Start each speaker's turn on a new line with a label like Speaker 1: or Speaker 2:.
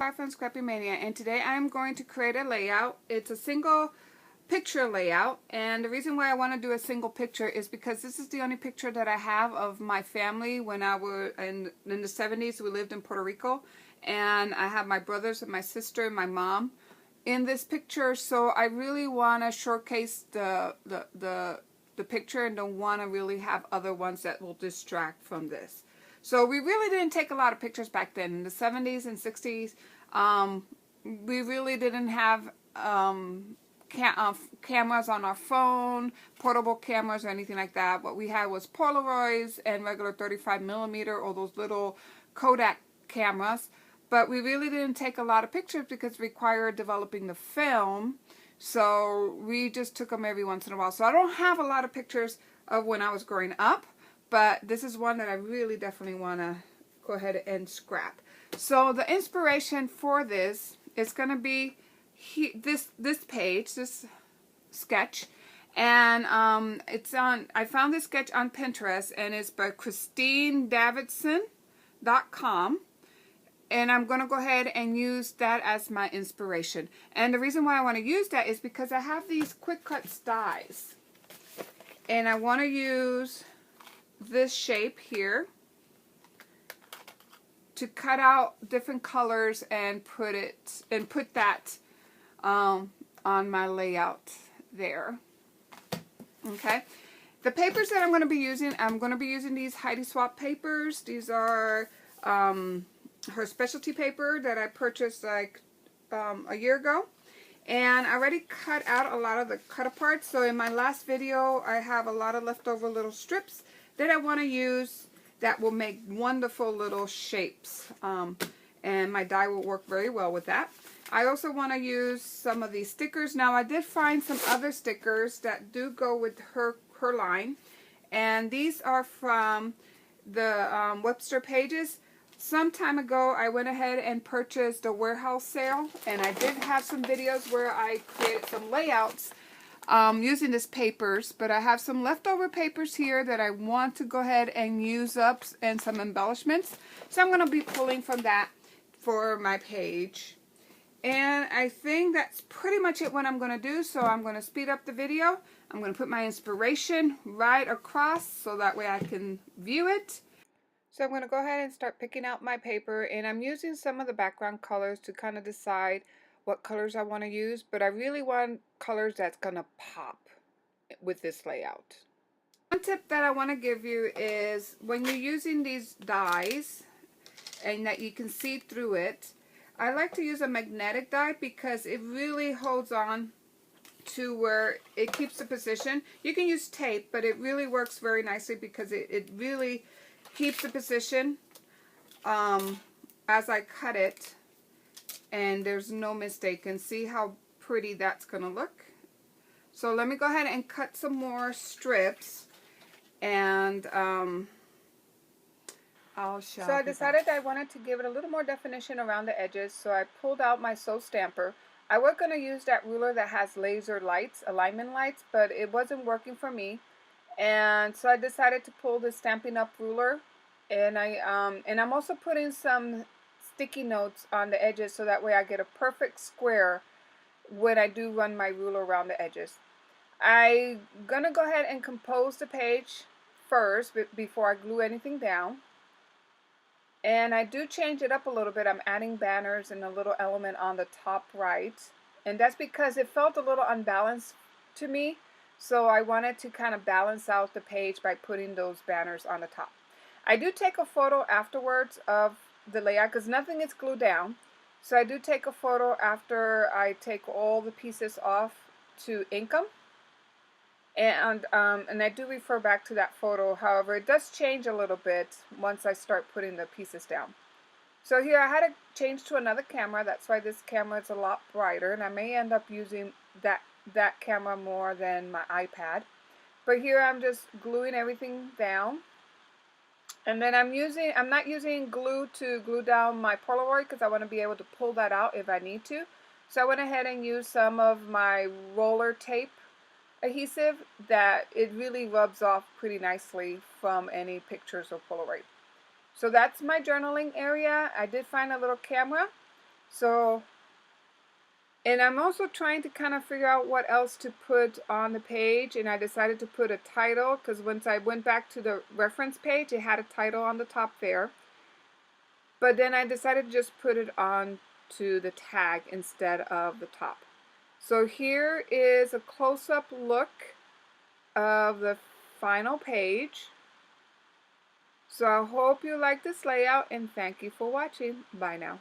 Speaker 1: Bye from Scrappy Mania, and today I'm going to create a layout. It's a single picture layout, and the reason why I want to do a single picture is because this is the only picture that I have of my family when I was in the 70s. We lived in Puerto Rico, and I have my brothers and my sister and my mom in this picture, so I really want to showcase the picture and don't want to really have other ones that will distract from this. So we really didn't take a lot of pictures back then. In the 70s and 60s, we really didn't have cameras on our phone, portable cameras or anything like that. What we had was Polaroids and regular 35mm or those little Kodak cameras. But we really didn't take a lot of pictures because it required developing the film. So we just took them every once in a while. So I don't have a lot of pictures of when I was growing up. But this is one that I really definitely want to go ahead and scrap. So the inspiration for this is going to be this page, this sketch. And I found this sketch on Pinterest, and it's by ChristineDavidson.com. And I'm going to go ahead and use that as my inspiration. And the reason why I want to use that is because I have these quick cut dies. And I want to use this shape here to cut out different colors and put that on my layout there. Okay, the papers that I'm going to be using these Heidi Swapp papers. These are her specialty paper that I purchased like a year ago. And I already cut out a lot of the cut aparts. So in my last video, I have a lot of leftover little strips that I want to use that will make wonderful little shapes. And my die will work very well with that. I also want to use some of these stickers. Now I did find some other stickers that do go with her line. And these are from the Webster Pages. Some time ago, I went ahead and purchased a warehouse sale, and I did have some videos where I created some layouts using these papers, but I have some leftover papers here that I want to go ahead and use up and some embellishments. So I'm going to be pulling from that for my page. And I think that's pretty much it what I'm going to do, so I'm going to speed up the video. I'm going to put my inspiration right across so that way I can view it. So I'm going to go ahead and start picking out my paper, and I'm using some of the background colors to kind of decide what colors I want to use, but I really want colors that's going to pop with this layout. One tip that I want to give you is when you're using these dies and that you can see through it, I like to use a magnetic die because it really holds on to where it keeps the position. You can use tape, but it really works very nicely because it really keeps the position as I cut it, and there's no mistake. And see how pretty that's going to look. So let me go ahead and cut some more strips, and I'll show. So I decided I wanted to give it a little more definition around the edges, so I pulled out my Sew Stamper. I was going to use that ruler that has laser lights, alignment lights, but it wasn't working for me. And so I decided to pull the Stampin' Up! Ruler, and I'm also putting some sticky notes on the edges so that way I get a perfect square when I do run my ruler around the edges. I'm gonna go ahead and compose the page first before I glue anything down. And I do change it up a little bit. I'm adding banners and a little element on the top right, and that's because it felt a little unbalanced to me. So I wanted to kind of balance out the page by putting those banners on the top. I do take a photo afterwards of the layout because nothing is glued down. So I do take a photo after I take all the pieces off to ink them. And I do refer back to that photo. However, it does change a little bit once I start putting the pieces down. So here I had to change to another camera. That's why this camera is a lot brighter, and I may end up using that camera more than my iPad. But here I'm just gluing everything down, and then I'm not using glue to glue down my Polaroid because I want to be able to pull that out if I need to. So I went ahead and used some of my roller tape adhesive that it really rubs off pretty nicely from any pictures of Polaroid. So that's my journaling area. I did find a little camera, So, and I'm also trying to kind of figure out what else to put on the page, and I decided to put a title because once I went back to the reference page, it had a title on the top there. But then I decided to just put it on to the tag instead of the top. So here is a close-up look of the final page. So I hope you like this layout, and thank you for watching. Bye now.